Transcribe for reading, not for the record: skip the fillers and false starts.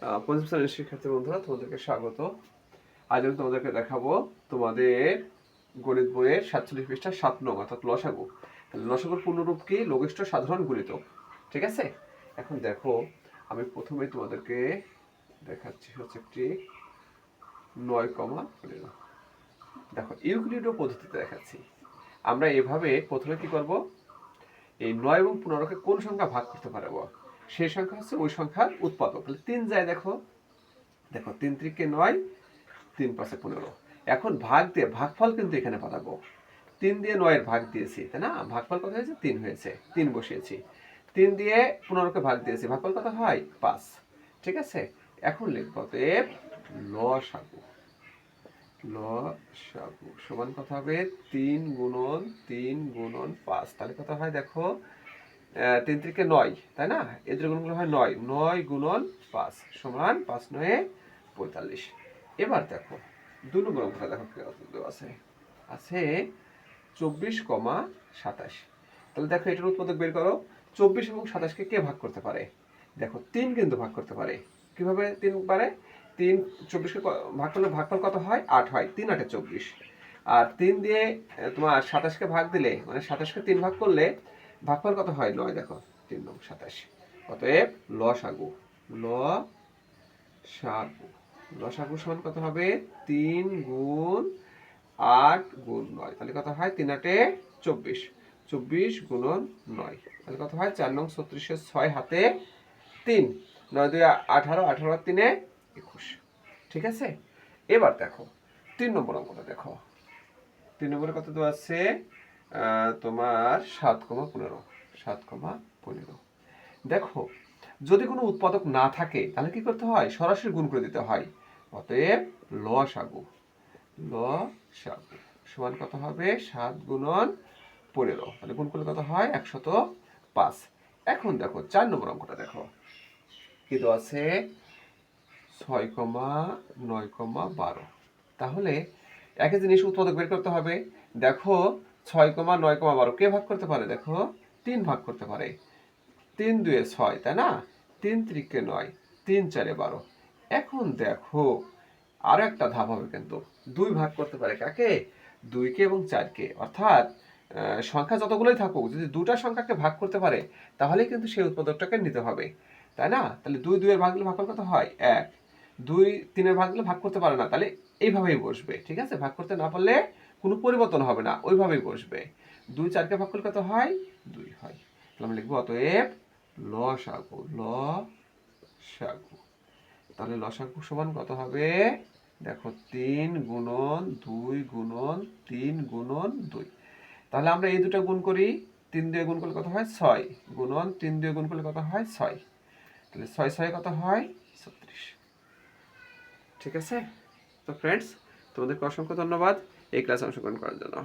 পঞ্চম শ্রেণীর শিক্ষার্থী বন্ধুরা, তোমাদেরকে স্বাগত। আজ আমি তোমাদেরকে দেখাবো তোমাদের গণিত বইয়ের 47 পৃষ্ঠা 7 নং অর্থাৎ লসাগু। লসাগুর পূর্ণরূপ কি? লঘিষ্ঠ সাধারণ গুণিতক। ঠিক আছে, এখন দেখো আমি প্রথমে তোমাদেরকে দেখাচ্ছি হচ্ছে একটি 9,15। দেখো ইউক্লিডীয় পদ্ধতিতে দেখাচ্ছি। আমরা এভাবে প্রথমে কি করব, এই 9 এবং 15কে কোন সংখ্যা ভাগ করতে পারবো, সেই সংখ্যা হচ্ছে ওই সংখ্যার উৎপাদক। তাহলে 3 যায়, দেখো দেখো 3 × 9, 3 × 5 = 15। এখন ভাগ দিয়ে ভাগফল কিন্তু এখানে পাঠাবো। 3 দিয়ে 9 এর ভাগ দিয়েছি, তাই না? ভাগফল কত হয়েছে? 3 হয়েছে, 3 বসিয়েছি। 3 দিয়ে 15কে ভাগ দিয়েছি, ভাগফল কত হয়? 5। ঠিক আছে, এখন লিখব অতএব লসাগু। লসাগু সমান কত হবে? 3 × 3 × 5। তাহলে কত হয় দেখো, 3 × 9, তাই না? এদের গুণগুলো হয় 9, 9 × 5 সমান 5 × 9 = 45। এবার দেখো 2 নম্বর অঙ্কটা দেখো কি আছে, আছে 24,27। তাহলে দেখো এটার উৎপাদক বের করো। 24 এবং 27কে কে ভাগ করতে পারে? দেখো 3 কিন্তু ভাগ করতে পারে। কিভাবে 3 পারে? 3 24কে ভাগ করলে ভাগফল কত হয়? 8 হয়। 3 × 8 = 24। আর 3 দিয়ে তোমার 27কে ভাগ দিলে, মানে 27কে 3 ভাগ করলে ভাগফল কত হয়? 9। দেখো 3 × 27। অতএব লসাগু, লসাগু লসাগু সমান কত হবে? 3 × 8 × 9। তাহলে কত হয়? 3 × 8 = 24, 24 × 9। তাহলে কত হয়? 4 নং 36 6 হাতে 3, 9 2 18, 18 আর 3 21। ঠিক আছে, এবার দেখো 3 নম্বর অঙ্কটা দেখো। 3 নম্বরে কত দেওয়া আছে? তোমার 7,15, 7,15। দেখো যদি কোনো উৎপাদক না থাকে তাহলে কি করতে হয়? সরাসরি গুণ করে দিতে হয়। অতএব লসাগু, লসাগু সমান কত হবে? 7 × 15। তাহলে গুণ করলে কত হয়? 105। এখন দেখো 4 নম্বর অঙ্কটা দেখো কি দেওয়া আছে? 6,9,12। তাহলে একই জিনিস উৎপাদক বের করতে হবে। দেখো 6,9,12 কে ভাগ করতে পারে? দেখো 3 ভাগ করতে পারে। 3 2 6, তাই না? 3 × 9, 3 4 12। এখন দেখো আরো একটা ধাপ হবে, কিন্তু 2 ভাগ করতে পারে। কাকে? 2কে এবং 4কে। অর্থাৎ সংখ্যা যতগুলোই থাকুক, যদি দুটা সংখ্যাকে ভাগ করতে পারে তাহলে কিন্তু সেই উৎপাদকটাকে নিতে হবে, তাই না? তাহলে 2 2 এর ভাগ দিলে ভাগফল কত হয়? 1। 2 3 এর ভাগ দিলে ভাগ করতে পারে না, তাহলে এইভাবেই বসবে। ঠিক আছে, ভাগ করতে না পারলে কোনো পরিবর্তন হবে না, ওইভাবেই বসবে। 2 4কে ভাগ করলে কত হয়? 2 হয়। তাহলে আমরা লিখবো অতএব লসাগু, লসাগু। তাহলে লসাগু সমান কত হবে? দেখো 3 × 2 × 3 × 2। তাহলে আমরা এই দুটো গুণ করি। 3 দিয়ে গুণ করলে কত হয়? 6 গুণন 3 দিয়ে গুণ করলে কত হয়? 6। তাহলে 6 6 কত হয়? 36। ঠিক আছে, তো ফ্রেন্ডস তোমাদেরকে অসংখ্য ধন্যবাদ এই ক্লাসে অংশগ্রহণ করার জন্য।